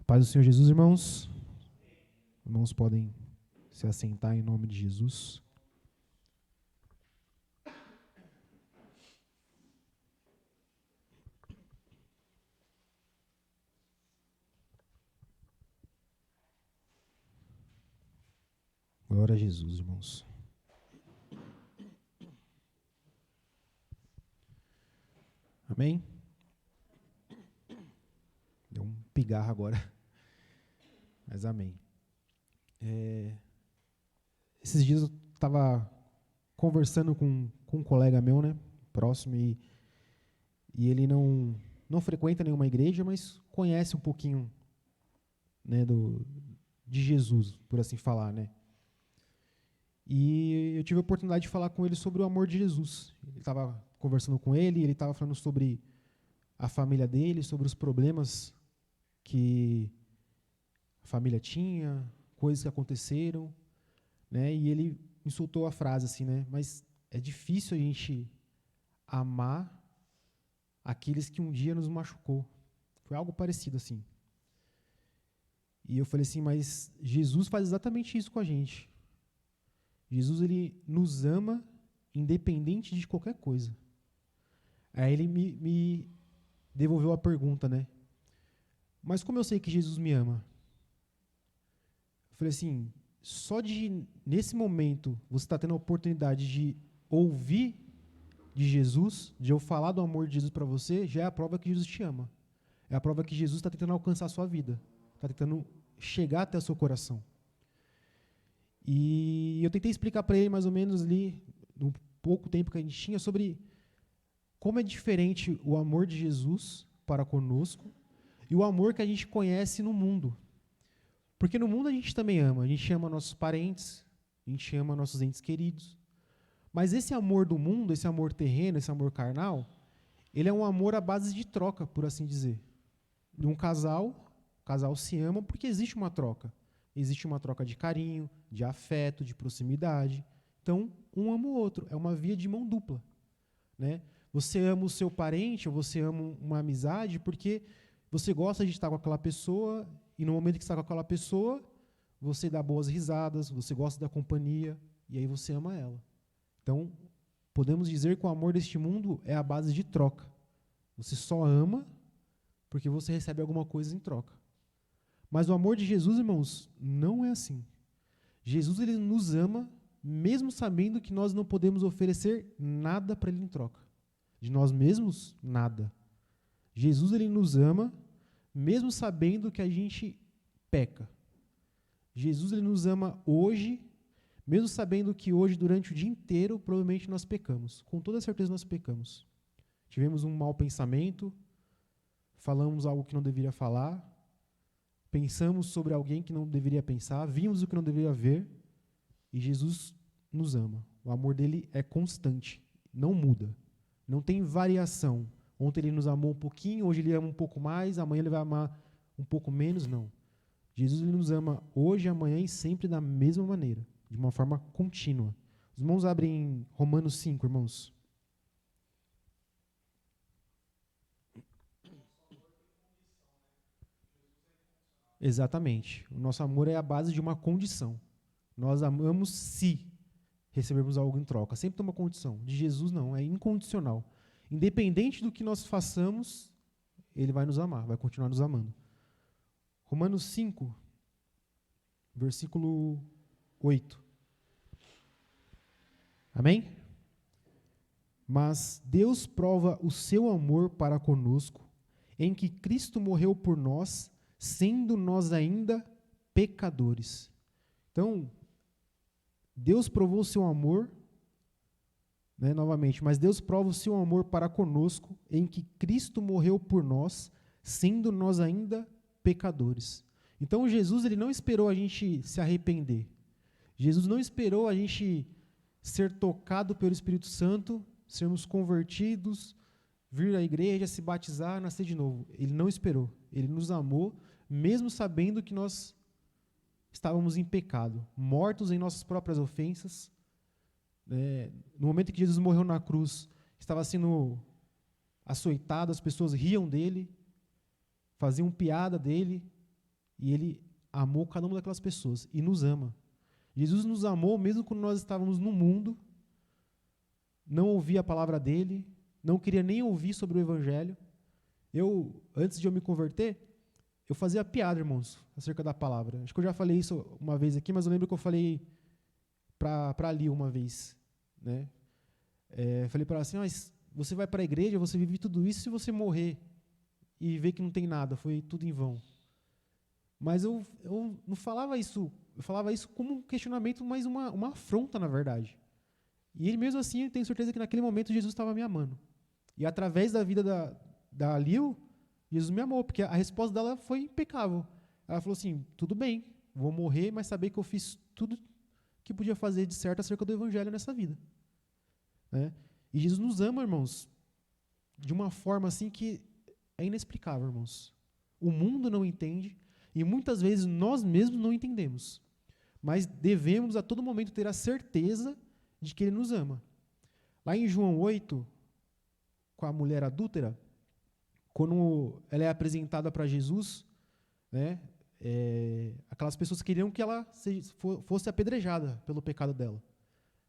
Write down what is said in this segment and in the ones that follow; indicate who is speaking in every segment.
Speaker 1: Paz do Senhor Jesus, irmãos. Irmãos podem se assentar em nome de Jesus. Glória a Jesus, irmãos. Amém? Deu um pigarro agora, mas amém. Esses dias eu estava conversando com um colega meu, né, próximo, e ele não frequenta nenhuma igreja, mas conhece um pouquinho, né, de Jesus, por assim falar, né. E eu tive a oportunidade de falar com ele sobre o amor de Jesus. Ele estava conversando com ele, e ele estava falando sobre a família dele, sobre os problemas que a família tinha, coisas que aconteceram, né? E ele me soltou a frase assim, né? Mas é difícil a gente amar aqueles que um dia nos machucou. Foi algo parecido assim. E eu falei assim, mas Jesus faz exatamente isso com a gente. Jesus, ele nos ama independente de qualquer coisa. Aí ele me devolveu a pergunta, né? Mas como eu sei que Jesus me ama? Eu falei assim, só de, nesse momento, você está tendo a oportunidade de ouvir de Jesus, de eu falar do amor de Jesus para você, já é a prova que Jesus te ama. É a prova que Jesus está tentando alcançar a sua vida. Está tentando chegar até o seu coração. E eu tentei explicar para ele, mais ou menos ali, no pouco tempo que a gente tinha, sobre como é diferente o amor de Jesus para conosco e o amor que a gente conhece no mundo. Porque no mundo a gente também ama. A gente ama nossos parentes, a gente ama nossos entes queridos. Mas esse amor do mundo, esse amor terreno, esse amor carnal, ele é um amor à base de troca, por assim dizer. Num casal, o casal se ama porque existe uma troca. Existe uma troca de carinho, de afeto, de proximidade. Então, um ama o outro. É uma via de mão dupla, né? Você ama o seu parente, ou você ama uma amizade, porque você gosta de estar com aquela pessoa, e no momento que está com aquela pessoa, você dá boas risadas, você gosta da companhia, e aí você ama ela. Então, podemos dizer que o amor deste mundo é a base de troca. Você só ama porque você recebe alguma coisa em troca. Mas o amor de Jesus, irmãos, não é assim. Jesus, ele nos ama, mesmo sabendo que nós não podemos oferecer nada para ele em troca. De nós mesmos, nada. Jesus, ele nos ama, mesmo sabendo que a gente peca. Jesus, ele nos ama hoje, mesmo sabendo que hoje, durante o dia inteiro, provavelmente nós pecamos. Com toda certeza nós pecamos. Tivemos um mau pensamento, falamos algo que não deveria falar, pensamos sobre alguém que não deveria pensar, vimos o que não deveria ver, e Jesus nos ama. O amor dele é constante, não muda, não tem variação. Ontem ele nos amou um pouquinho, hoje ele ama um pouco mais, amanhã ele vai amar um pouco menos, não. Jesus, ele nos ama hoje, amanhã e sempre da mesma maneira, de uma forma contínua. Os irmãos abrem Romanos 5, irmãos. Exatamente. O nosso amor é a base de uma condição. Nós amamos se recebermos algo em troca. Sempre tem uma condição. De Jesus, não. É incondicional. Independente do que nós façamos, ele vai nos amar, vai continuar nos amando. Romanos 5, versículo 8. Amém? Mas Deus prova o seu amor para conosco, em que Cristo morreu por nós, sendo nós ainda pecadores. Então, Deus provou o seu amor, né, novamente, mas Deus prova o seu amor para conosco, em que Cristo morreu por nós, sendo nós ainda pecadores. Então, Jesus, ele não esperou a gente se arrepender. Jesus não esperou a gente ser tocado pelo Espírito Santo, sermos convertidos, vir à igreja, se batizar, nascer de novo. Ele não esperou. Ele nos amou, mesmo sabendo que nós estávamos em pecado, mortos em nossas próprias ofensas. No momento em que Jesus morreu na cruz, estava sendo açoitado, as pessoas riam dele, faziam piada dele, E ele amou cada uma daquelas pessoas e nos ama. Jesus nos amou mesmo quando nós estávamos no mundo, não ouvia a palavra dele, não queria nem ouvir sobre o evangelho. Antes de eu me converter, eu fazia piada, irmãos, acerca da palavra. Acho que eu já falei isso uma vez aqui, mas eu lembro que eu falei para Ali uma vez, né? Falei para ela assim, mas você vai para a igreja, você vive tudo isso, se você morrer e ver que não tem nada, foi tudo em vão. Mas eu não falava isso, eu falava isso como um questionamento, mas uma afronta, na verdade. E ele mesmo assim, eu tenho certeza que naquele momento Jesus estava me amando. E através da vida da Lil, Jesus me amou, porque a resposta dela foi impecável. Ela falou assim, tudo bem, vou morrer, mas saber que eu fiz tudo que podia fazer de certo acerca do evangelho nessa vida. Né? E Jesus nos ama, irmãos, de uma forma assim que é inexplicável, irmãos. O mundo não entende e muitas vezes nós mesmos não entendemos. Mas devemos a todo momento ter a certeza de que Ele nos ama. Lá em João 8, com a mulher adúltera, quando ela é apresentada para Jesus, né, aquelas pessoas queriam que ela fosse apedrejada pelo pecado dela.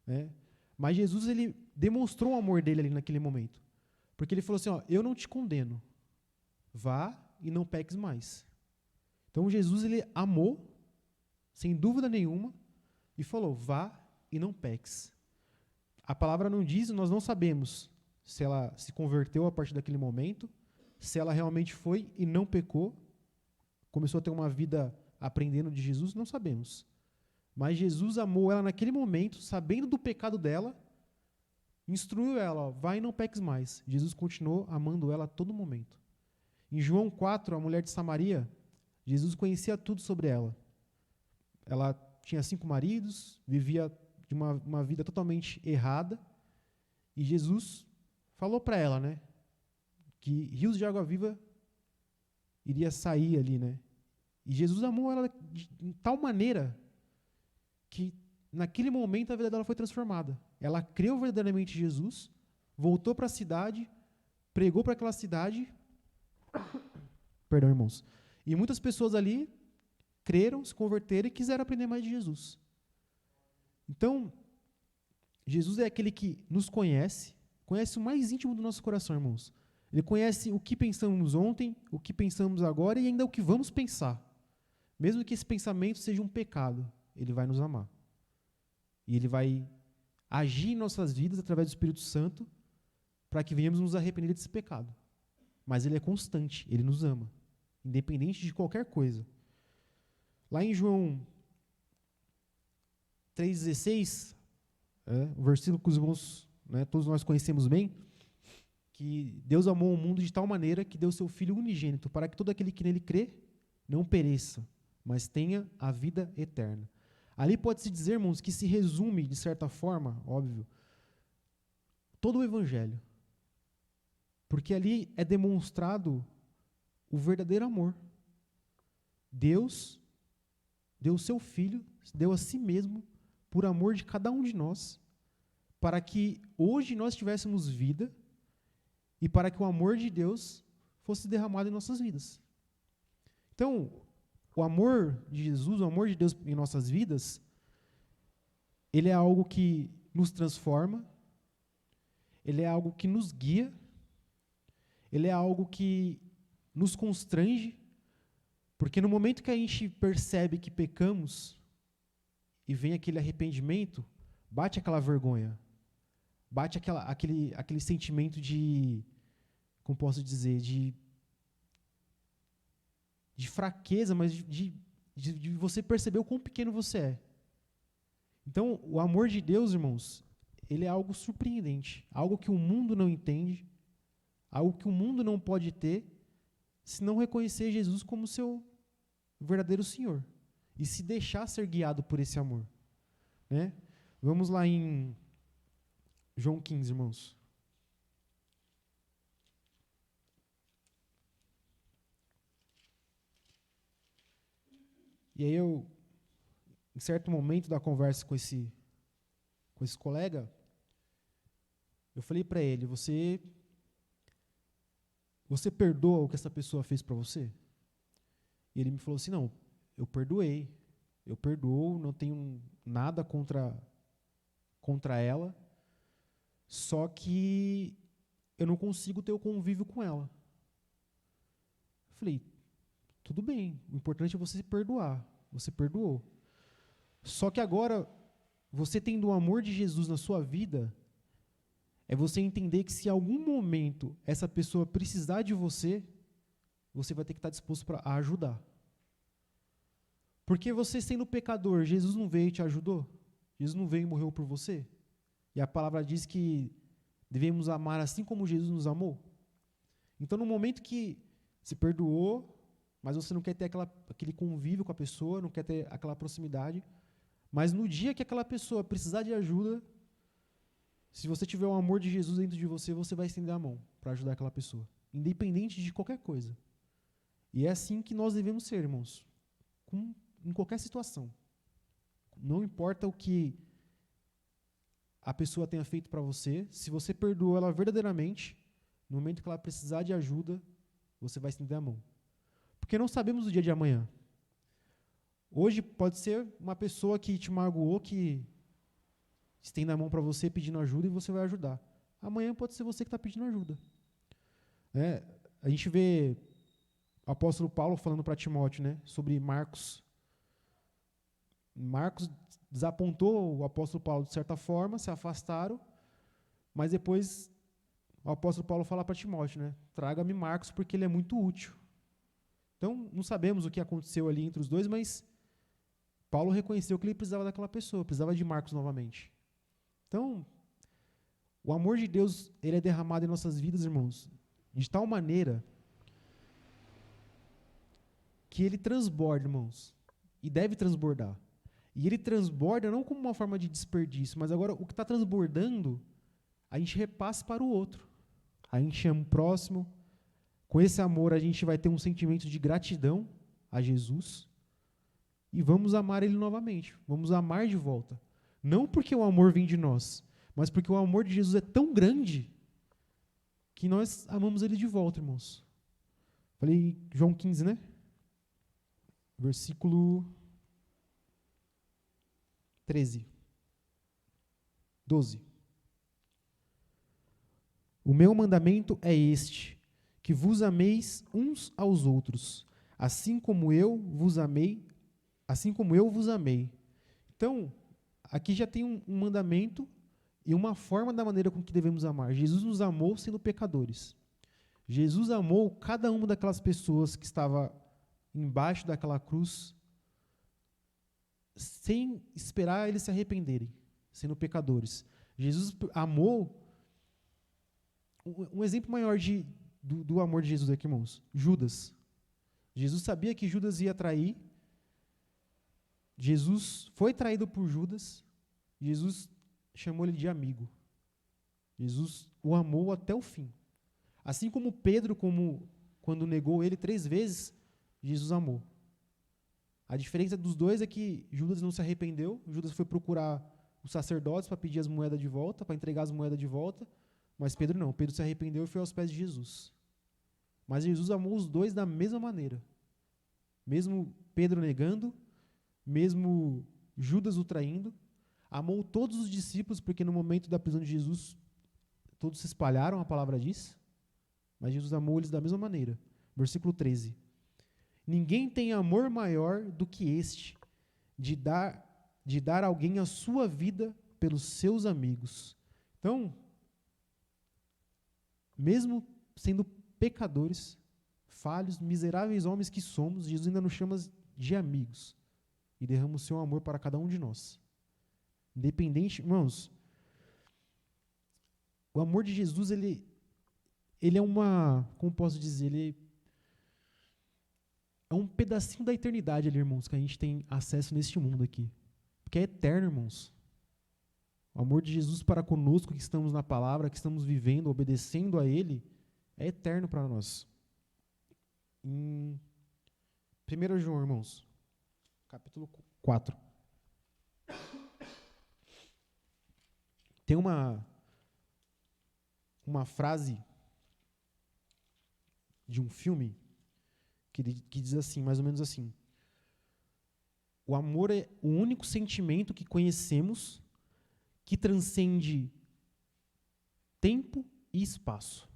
Speaker 1: Né? Mas Jesus, ele demonstrou o amor dele ali naquele momento. Porque ele falou assim, ó, eu não te condeno, vá e não peques mais. Então Jesus, ele amou, sem dúvida nenhuma, e falou, vá e não peques. A palavra não diz, nós não sabemos se ela se converteu a partir daquele momento, se ela realmente foi e não pecou, começou a ter uma vida aprendendo de Jesus, não sabemos. Mas Jesus amou ela naquele momento, sabendo do pecado dela, instruiu ela, ó, vai e não peques mais. Jesus continuou amando ela a todo momento. Em João 4, a mulher de Samaria, Jesus conhecia tudo sobre ela. Ela tinha 5 maridos, vivia de uma vida totalmente errada, e Jesus falou para ela, né, que rios de água viva iria sair ali, né? E Jesus amou ela de tal maneira que naquele momento a vida dela foi transformada. Ela creu verdadeiramente em Jesus, voltou para a cidade, pregou para aquela cidade. Perdão, irmãos. E muitas pessoas ali creram, se converteram e quiseram aprender mais de Jesus. Então, Jesus é aquele que nos conhece o mais íntimo do nosso coração, irmãos. Ele conhece o que pensamos ontem, o que pensamos agora e ainda o que vamos pensar. Mesmo que esse pensamento seja um pecado, Ele vai nos amar. E Ele vai agir em nossas vidas através do Espírito Santo para que venhamos nos arrepender desse pecado. Mas Ele é constante, Ele nos ama, independente de qualquer coisa. Lá em João 3,16, o versículo que os irmãos, todos nós conhecemos bem, que Deus amou o mundo de tal maneira que deu seu Filho unigênito, para que todo aquele que nele crê não pereça, mas tenha a vida eterna. Ali pode-se dizer, irmãos, que se resume, de certa forma, óbvio, todo o Evangelho. Porque ali é demonstrado o verdadeiro amor. Deus deu o seu Filho, deu a si mesmo, por amor de cada um de nós, para que hoje nós tivéssemos vida e para que o amor de Deus fosse derramado em nossas vidas. Então, o amor de Jesus, o amor de Deus em nossas vidas, ele é algo que nos transforma, ele é algo que nos guia, ele é algo que nos constrange, porque no momento que a gente percebe que pecamos e vem aquele arrependimento, bate aquela vergonha, bate aquele sentimento de, como posso dizer, de fraqueza, mas de você perceber o quão pequeno você é. Então, o amor de Deus, irmãos, ele é algo surpreendente, algo que o mundo não entende, algo que o mundo não pode ter, se não reconhecer Jesus como seu verdadeiro Senhor e se deixar ser guiado por esse amor. Né? Vamos lá em João 15, irmãos. E aí em certo momento da conversa com esse colega, eu falei para ele, você perdoa o que essa pessoa fez para você? E ele me falou assim, não, eu perdoei, eu perdoo, não tenho nada contra ela, só que eu não consigo ter o convívio com ela. Eu falei, tudo bem, o importante é você se perdoar. Você perdoou. Só que agora, você tendo o amor de Jesus na sua vida, é você entender que se em algum momento essa pessoa precisar de você, você vai ter que estar disposto a ajudar. Porque você sendo pecador, Jesus não veio e te ajudou? Jesus não veio e morreu por você? E a palavra diz que devemos amar assim como Jesus nos amou? Então, no momento que se perdoou, mas você não quer ter aquele convívio com a pessoa, não quer ter aquela proximidade, mas no dia que aquela pessoa precisar de ajuda, se você tiver o amor de Jesus dentro de você, você vai estender a mão para ajudar aquela pessoa, independente de qualquer coisa. E é assim que nós devemos ser, irmãos, em qualquer situação. Não importa o que a pessoa tenha feito para você, se você perdoou ela verdadeiramente, no momento que ela precisar de ajuda, você vai estender a mão. Porque não sabemos o dia de amanhã. Hoje pode ser uma pessoa que te magoou, que estende a mão para você pedindo ajuda e você vai ajudar. Amanhã pode ser você que está pedindo ajuda. A gente vê o apóstolo Paulo falando para Timóteo, né, sobre Marcos. Marcos desapontou o apóstolo Paulo de certa forma, se afastaram, mas depois o apóstolo Paulo fala para Timóteo, né, traga-me Marcos porque ele é muito útil. Então, não sabemos o que aconteceu ali entre os dois, mas Paulo reconheceu que ele precisava daquela pessoa, precisava de Marcos novamente. Então, o amor de Deus, ele é derramado em nossas vidas, irmãos, de tal maneira que ele transborda, irmãos, e deve transbordar. E ele transborda não como uma forma de desperdício, mas agora o que está transbordando, a gente repassa para o outro. A gente ama o próximo. Com esse amor, a gente vai ter um sentimento de gratidão a Jesus e vamos amar Ele novamente. Vamos amar de volta. Não porque o amor vem de nós, mas porque o amor de Jesus é tão grande que nós amamos Ele de volta, irmãos. Falei João 15, né? Versículo 13. 12. O meu mandamento é este, que vos ameis uns aos outros, assim como eu vos amei. Então, aqui já tem um mandamento e uma forma da maneira com que devemos amar. Jesus nos amou sendo pecadores. Jesus amou cada uma daquelas pessoas que estava embaixo daquela cruz, sem esperar eles se arrependerem, sendo pecadores. Jesus amou. Um exemplo maior do amor de Jesus aqui, irmãos, Judas. Jesus sabia que Judas ia trair. Jesus foi traído por Judas. Jesus chamou ele de amigo. Jesus o amou até o fim. Assim como Pedro, quando negou ele 3 vezes, Jesus amou. A diferença dos dois é que Judas não se arrependeu. Judas foi procurar os sacerdotes para pedir as moedas de volta, para entregar as moedas de volta. Mas Pedro não. Pedro se arrependeu e foi aos pés de Jesus. Mas Jesus amou os dois da mesma maneira. Mesmo Pedro negando, mesmo Judas o traindo, amou todos os discípulos, porque no momento da prisão de Jesus, todos se espalharam, a palavra diz, mas Jesus amou eles da mesma maneira. Versículo 13. Ninguém tem amor maior do que este, de dar alguém a sua vida pelos seus amigos. Então, mesmo sendo pecadores, falhos, miseráveis homens que somos, Jesus ainda nos chama de amigos e derrama o seu amor para cada um de nós. Independente, irmãos, o amor de Jesus, ele é como posso dizer, ele é um pedacinho da eternidade ali, irmãos, que a gente tem acesso neste mundo aqui. Porque é eterno, irmãos. O amor de Jesus para conosco, que estamos na palavra, que estamos vivendo, obedecendo a Ele, é eterno para nós. Em 1 João, irmãos, capítulo 4. Tem uma frase de um filme que diz assim, mais ou menos assim: o amor é o único sentimento que conhecemos que transcende tempo e espaço.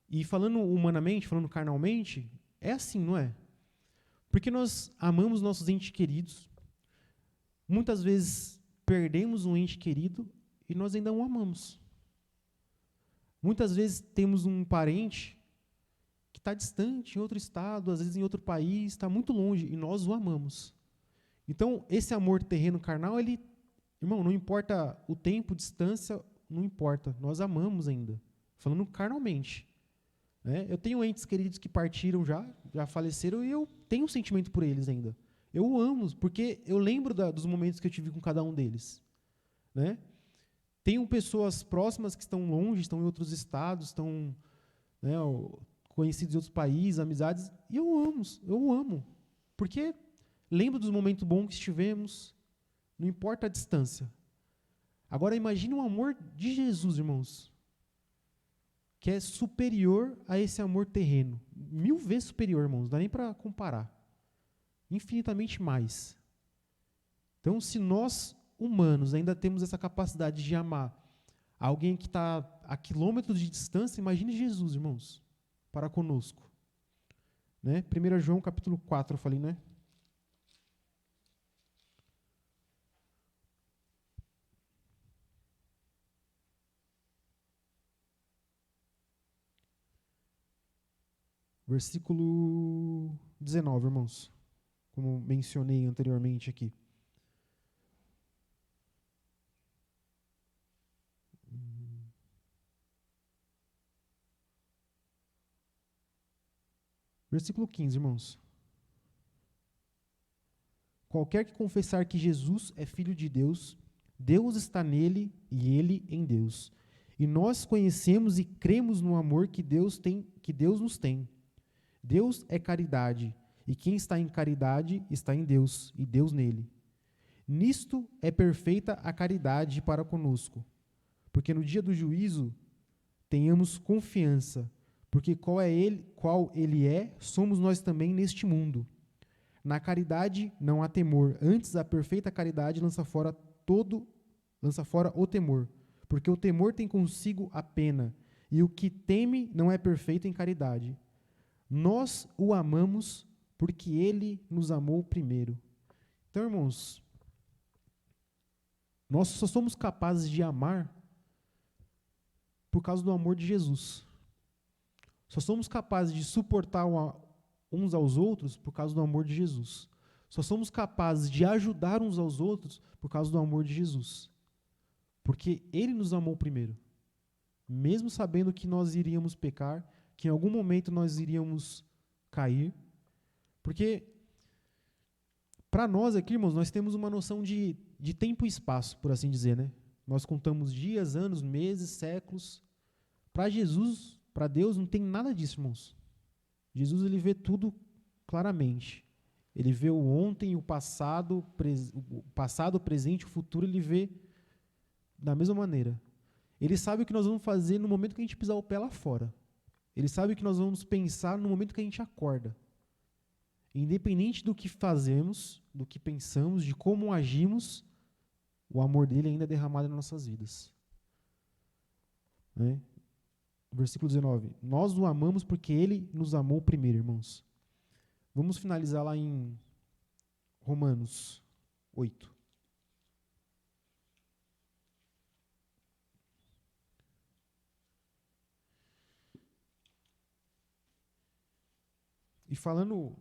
Speaker 1: E falando humanamente, falando carnalmente, é assim, não é? Porque nós amamos nossos entes queridos, muitas vezes perdemos um ente querido e nós ainda o amamos. Muitas vezes temos um parente que está distante, em outro estado, às vezes em outro país, está muito longe, e nós o amamos. Então, esse amor terreno carnal, ele, irmão, não importa o tempo, distância, não importa, nós amamos ainda, falando carnalmente. Né? Eu tenho entes queridos que partiram já faleceram, e eu tenho um sentimento por eles ainda. Eu o amo, porque eu lembro dos momentos que eu tive com cada um deles. Né? Tenho pessoas próximas que estão longe, estão em outros estados, estão, né, conhecidos em outros países, amizades, e eu amo. Porque lembro dos momentos bons que estivemos, não importa a distância. Agora imagine o amor de Jesus, irmãos, que é superior a esse amor terreno. 1000 vezes superior, irmãos, não dá nem para comparar. Infinitamente mais. Então, se nós, humanos, ainda temos essa capacidade de amar alguém que está a quilômetros de distância, imagine Jesus, irmãos, para conosco. Né? 1 João capítulo 4, eu falei, né? Versículo 19, irmãos. Como mencionei anteriormente aqui. Versículo 15, irmãos. Qualquer que confessar que Jesus é Filho de Deus, Deus está nele e ele em Deus. E nós conhecemos e cremos no amor que Deus nos tem. Deus é caridade, e quem está em caridade está em Deus, e Deus nele. Nisto é perfeita a caridade para conosco, porque no dia do juízo tenhamos confiança, porque qual ele é, somos nós também neste mundo. Na caridade não há temor, antes a perfeita caridade lança fora o temor, porque o temor tem consigo a pena, e o que teme não é perfeito em caridade. Nós o amamos porque ele nos amou primeiro. Então, irmãos, nós só somos capazes de amar por causa do amor de Jesus. Só somos capazes de suportar uns aos outros por causa do amor de Jesus. Só somos capazes de ajudar uns aos outros por causa do amor de Jesus. Porque ele nos amou primeiro. Mesmo sabendo que nós iríamos pecar, que em algum momento nós iríamos cair. Porque, para nós aqui, irmãos, nós temos uma noção de tempo e espaço, por assim dizer, né? Nós contamos dias, anos, meses, séculos. Para Jesus, para Deus, não tem nada disso, irmãos. Jesus, ele vê tudo claramente. Ele vê o ontem, o passado, o presente, o futuro, ele vê da mesma maneira. Ele sabe o que nós vamos fazer no momento que a gente pisar o pé lá fora. Ele sabe o que nós vamos pensar no momento que a gente acorda. Independente do que fazemos, do que pensamos, de como agimos, o amor dele ainda é derramado nas nossas vidas. Né? Versículo 19. Nós o amamos porque ele nos amou primeiro, irmãos. Vamos finalizar lá em Romanos 8. E falando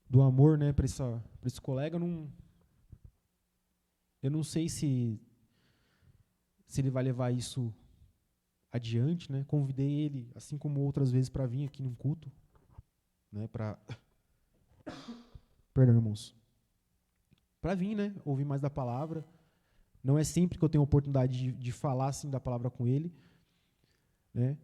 Speaker 1: do amor, né, para esse colega, eu não sei se ele vai levar isso adiante, né? Convidei ele, assim como outras vezes, para vir aqui num culto, né, perdão, irmãos, para vir, né, ouvir mais da palavra. Não é sempre que eu tenho a oportunidade de falar assim da palavra com ele, né?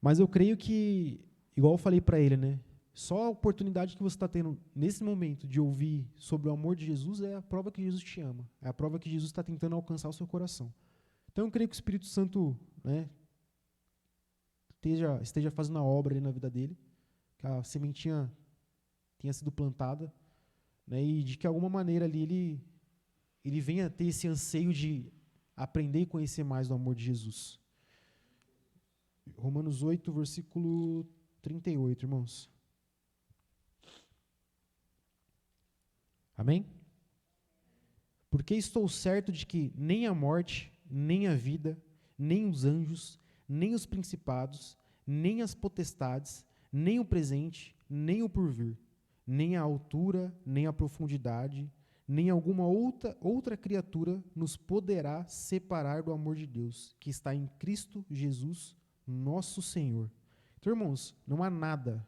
Speaker 1: Mas eu creio que, igual eu falei para ele, né, só a oportunidade que você está tendo nesse momento de ouvir sobre o amor de Jesus é a prova que Jesus te ama, é a prova que Jesus está tentando alcançar o seu coração. Então eu creio que o Espírito Santo, né, esteja fazendo a obra ali na vida dele, que a sementinha tenha sido plantada, né, e de que de alguma maneira ali ele venha ter esse anseio de aprender e conhecer mais do amor de Jesus. Romanos 8, versículo 38, irmãos. Amém? Porque estou certo de que nem a morte, nem a vida, nem os anjos, nem os principados, nem as potestades, nem o presente, nem o porvir, nem a altura, nem a profundidade, nem alguma outra criatura nos poderá separar do amor de Deus, que está em Cristo Jesus, nosso Senhor. Então, irmãos, não há nada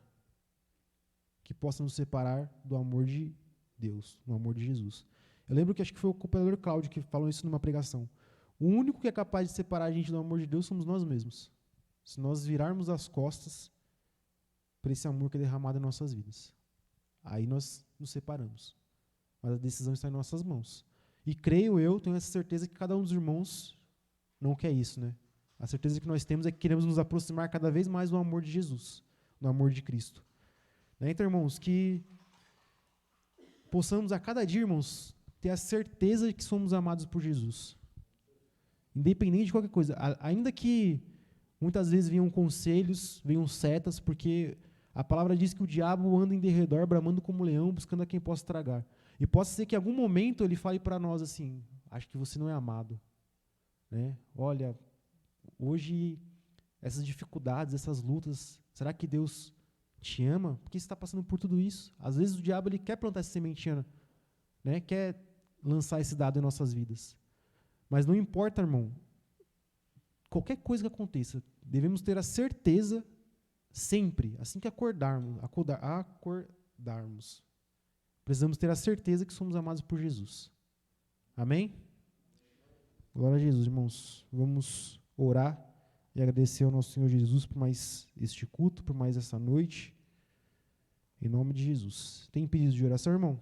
Speaker 1: que possa nos separar do amor de Deus, do amor de Jesus. Eu lembro que acho que foi o cooperador Cláudio que falou isso numa pregação. O único que é capaz de separar a gente do amor de Deus somos nós mesmos. Se nós virarmos as costas para esse amor que é derramado em nossas vidas. Aí nós nos separamos. Mas a decisão está em nossas mãos. E creio eu, tenho essa certeza que cada um dos irmãos não quer isso, né? A certeza que nós temos é que queremos nos aproximar cada vez mais do amor de Jesus, do amor de Cristo. Né? Então, irmãos, que possamos a cada dia, irmãos, ter a certeza de que somos amados por Jesus. Independente de qualquer coisa. Ainda que muitas vezes venham conselhos, venham setas, porque a palavra diz que o diabo anda em derredor, bramando como leão, buscando a quem possa tragar. E pode ser que em algum momento ele fale para nós assim, acho que você não é amado. Né? Olha, hoje essas dificuldades, essas lutas, será que Deus te ama? Por que você está passando por tudo isso? Às vezes o diabo ele quer plantar essa sementinha, né? Quer lançar esse dado em nossas vidas. Mas não importa, irmão, qualquer coisa que aconteça, devemos ter a certeza sempre, assim que acordarmos, precisamos ter a certeza que somos amados por Jesus. Amém? Glória a Jesus, irmãos. Vamos orar e agradecer ao nosso Senhor Jesus por mais este culto, por mais essa noite. Em nome de Jesus. Tem pedido de oração, irmão?